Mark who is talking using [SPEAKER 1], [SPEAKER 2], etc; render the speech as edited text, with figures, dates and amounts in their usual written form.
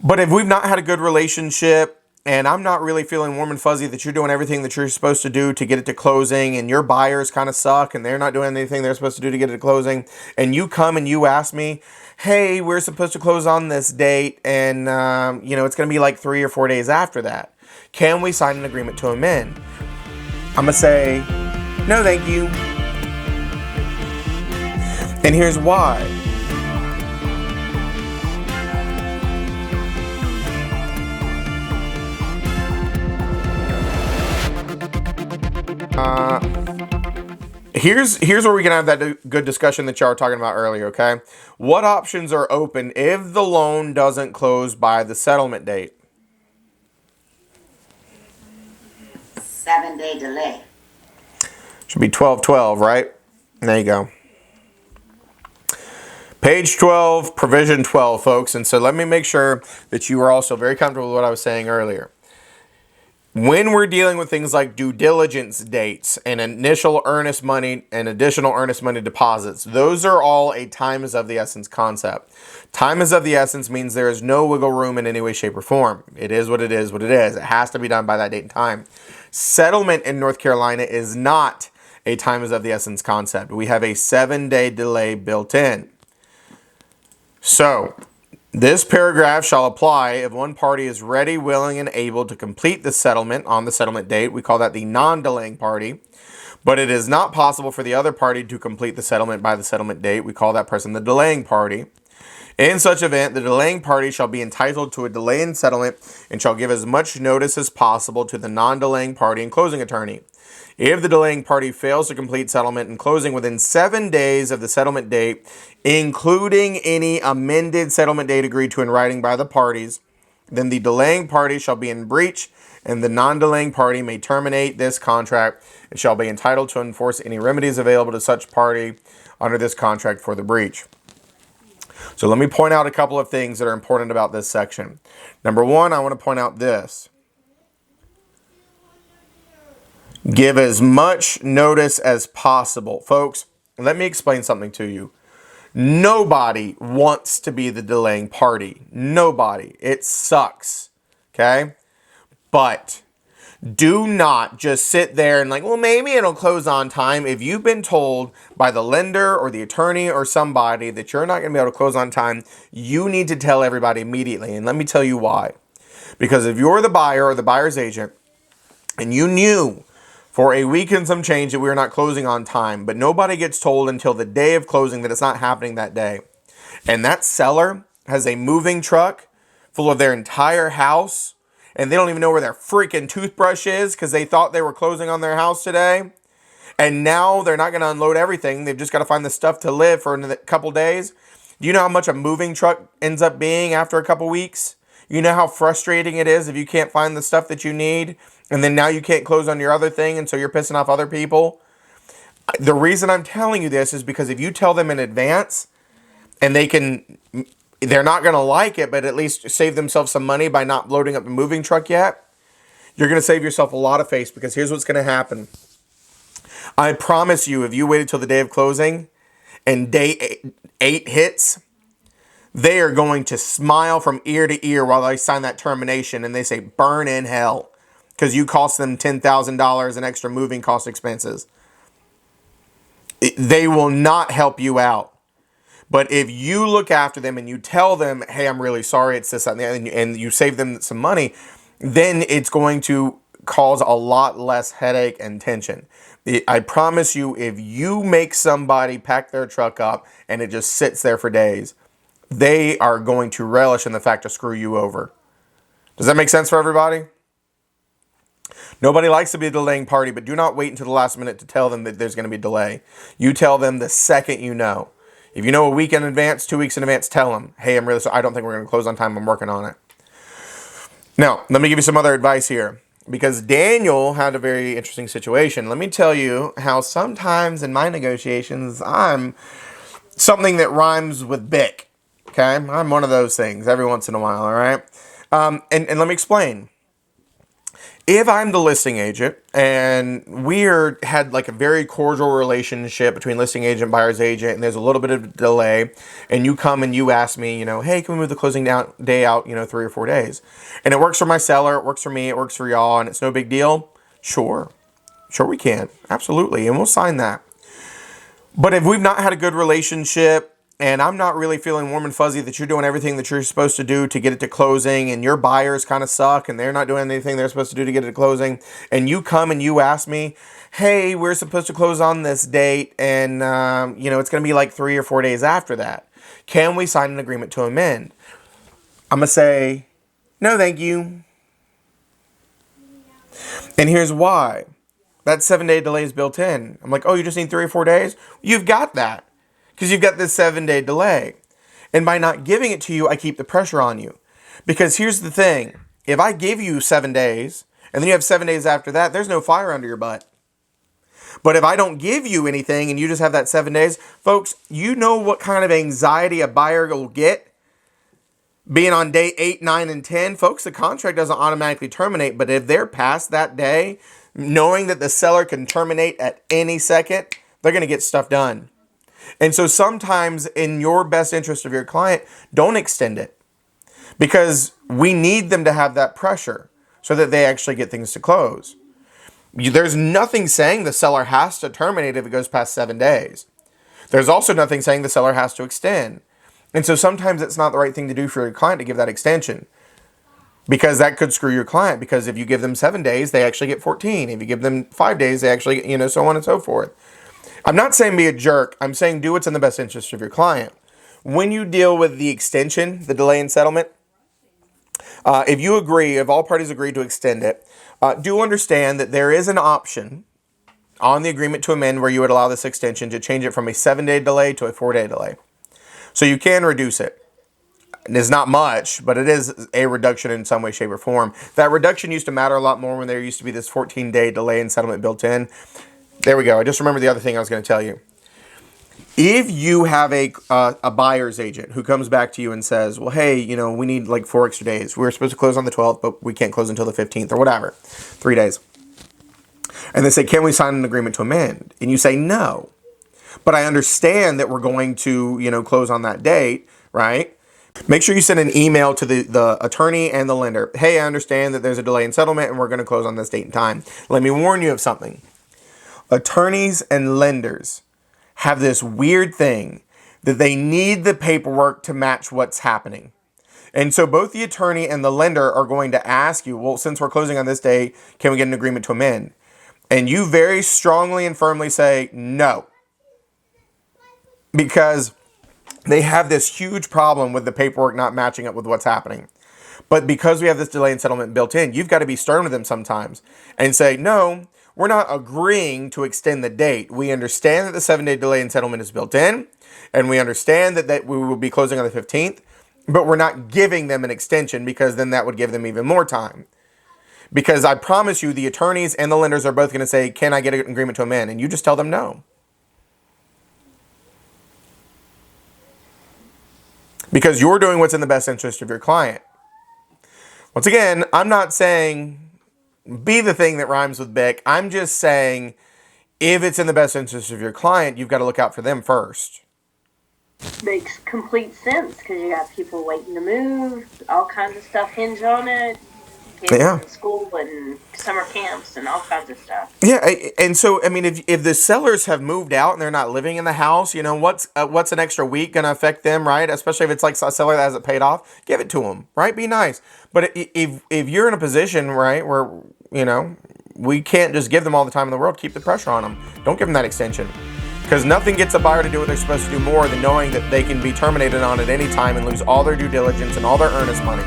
[SPEAKER 1] But if we've not had a good relationship and I'm not really feeling warm and fuzzy that you're doing everything that you're supposed to do to get it to closing, and your buyers kind of suck and they're not doing anything they're supposed to do to get it to closing, and you come and you ask me, hey, we're supposed to close on this date, and it's going to be like 3 or 4 days after that. Can we sign an agreement to amend? I'm going to say, no, thank you. And here's why. Here's where we can have that good discussion that y'all were talking about earlier, okay? What options are open if the loan doesn't close by the settlement date?
[SPEAKER 2] 7-day delay.
[SPEAKER 1] Should be 12/12, right? There you go. Page 12, provision 12, folks. And so let me make sure that you are also very comfortable with what I was saying earlier. When we're dealing with things like due diligence dates and initial earnest money and additional earnest money deposits, those are all a time is of the essence concept. Time is of the essence means there is no wiggle room in any way, shape, or form. It is what it is, what it is. It has to be done by that date and time. Settlement in North Carolina is not a time is of the essence concept. We have a 7-day delay built in. So, this paragraph shall apply if one party is ready, willing, and able to complete the settlement on the settlement date. We call that the non-delaying party. But it is not possible for the other party to complete the settlement by the settlement date. We call that person the delaying party. In such event, the delaying party shall be entitled to a delay in settlement and shall give as much notice as possible to the non-delaying party and closing attorney. If the delaying party fails to complete settlement and closing within 7 days of the settlement date, including any amended settlement date agreed to in writing by the parties, then the delaying party shall be in breach, and the non-delaying party may terminate this contract and shall be entitled to enforce any remedies available to such party under this contract for the breach. So let me point out a couple of things that are important about this section. Number one, I want to point out this. Give as much notice as possible. Folks, let me explain something to you. Nobody wants to be the delaying party. Nobody. It sucks. Okay? But do not just sit there and like, well, maybe it'll close on time. If you've been told by the lender or the attorney or somebody that you're not going to be able to close on time, you need to tell everybody immediately. And let me tell you why. Because if you're the buyer or the buyer's agent and you knew for a week and some change that we're not closing on time, but nobody gets told until the day of closing that it's not happening that day, and that seller has a moving truck full of their entire house, and they don't even know where their freaking toothbrush is because they thought they were closing on their house today, and now they're not going to unload everything. They've just got to find the stuff to live for a couple days. Do you know how much a moving truck ends up being after a couple weeks? You know how frustrating it is if you can't find the stuff that you need, and then now you can't close on your other thing, and so you're pissing off other people? The reason I'm telling you this is because if you tell them in advance, and they're not going to like it, but at least save themselves some money by not loading up the moving truck yet, you're going to save yourself a lot of face, because here's what's going to happen. I promise you, if you waited till the day of closing and day 8 hits, they are going to smile from ear to ear while they sign that termination, and they say, burn in hell, because you cost them $10,000 in extra moving cost expenses. They will not help you out. But if you look after them and you tell them, hey, I'm really sorry, it's this, that, and you save them some money, then it's going to cause a lot less headache and tension. I promise you, if you make somebody pack their truck up and it just sits there for days, they are going to relish in the fact to screw you over. Does that make sense for everybody? Nobody likes to be a delaying party, but do not wait until the last minute to tell them that there's going to be a delay. You tell them the second you know. If you know a week in advance, 2 weeks in advance, tell them, hey, I'm really sorry. I don't think we're going to close on time. I'm working on it. Now, let me give you some other advice here, because Daniel had a very interesting situation. Let me tell you how sometimes in my negotiations, I'm something that rhymes with Bick. Okay? I'm one of those things every once in a while, all right? And let me explain. If I'm the listing agent and had like a very cordial relationship between listing agent, buyer's agent, and there's a little bit of delay, and you come and you ask me, hey, can we move the closing day out, 3 or 4 days? And it works for my seller, it works for me, it works for y'all, and it's no big deal. Sure we can. Absolutely. And we'll sign that. But if we've not had a good relationship, and I'm not really feeling warm and fuzzy that you're doing everything that you're supposed to do to get it to closing, and your buyers kind of suck and they're not doing anything they're supposed to do to get it to closing, and you come and you ask me, hey, we're supposed to close on this date, and it's going to be like 3 or 4 days after that. Can we sign an agreement to amend? I'm going to say, no, thank you. And here's why. That 7-day delay is built in. I'm like, oh, you just need 3 or 4 days? You've got that. Because you've got this 7-day delay. And by not giving it to you, I keep the pressure on you. Because here's the thing. If I give you 7 days, and then you have 7 days after that, there's no fire under your butt. But if I don't give you anything and you just have that 7 days, folks, you know what kind of anxiety a buyer will get being on day 8, 9, and 10. Folks, the contract doesn't automatically terminate, but if they're past that day, knowing that the seller can terminate at any second, they're going to get stuff done. And so sometimes in your best interest of your client, don't extend it, because we need them to have that pressure so that they actually get things to close. There's nothing saying the seller has to terminate if it goes past 7 days. There's also nothing saying the seller has to extend. And so sometimes it's not the right thing to do for your client to give that extension, because that could screw your client. Because if you give them 7 days, they actually get 14. If you give them 5 days, they actually, so on and so forth. I'm not saying be a jerk. I'm saying do what's in the best interest of your client. When you deal with the extension, the delay in settlement, if all parties agree to extend it, do understand that there is an option on the agreement to amend where you would allow this extension to change it from a 7-day delay to a 4-day delay. So you can reduce it. It's not much, but it is a reduction in some way, shape, or form. That reduction used to matter a lot more when there used to be this 14-day delay in settlement built in. There we go. I just remembered the other thing I was going to tell you. If you have a buyer's agent who comes back to you and says, well, hey, we need like 4 extra days. We were supposed to close on the 12th, but we can't close until the 15th or whatever. 3 days. And they say, can we sign an agreement to amend? And you say, no. But I understand that we're going to, close on that date, right? Make sure you send an email to the attorney and the lender. Hey, I understand that there's a delay in settlement and we're going to close on this date and time. Let me warn you of something. Attorneys and lenders have this weird thing that they need the paperwork to match what's happening. And so both the attorney and the lender are going to ask you, well, since we're closing on this day, can we get an agreement to amend? And you very strongly and firmly say no. Because they have this huge problem with the paperwork not matching up with what's happening. But because we have this delay in settlement built in, you've got to be stern with them sometimes and say, no, we're not agreeing to extend the date. We understand that the 7-day delay in settlement is built in, and we understand that we will be closing on the 15th, but we're not giving them an extension, because then that would give them even more time. Because I promise you, the attorneys and the lenders are both going to say, can I get an agreement to amend? And you just tell them no. Because you're doing what's in the best interest of your client. Once again, I'm not saying be the thing that rhymes with Bick. I'm just saying, if it's in the best interest of your client, you've got to look out for them first.
[SPEAKER 2] Makes complete sense, because you got people waiting to move, all kinds of stuff hinge on it. Kids in school and summer camps and all kinds of stuff.
[SPEAKER 1] Yeah, and so, I mean, if the sellers have moved out and they're not living in the house, what's an extra week going to affect them, right? Especially if it's like a seller that hasn't paid off, give it to them, right? Be nice. But if you're in a position, right, where, we can't just give them all the time in the world, keep the pressure on them. Don't give them that extension. Because nothing gets a buyer to do what they're supposed to do more than knowing that they can be terminated on at any time and lose all their due diligence and all their earnest money.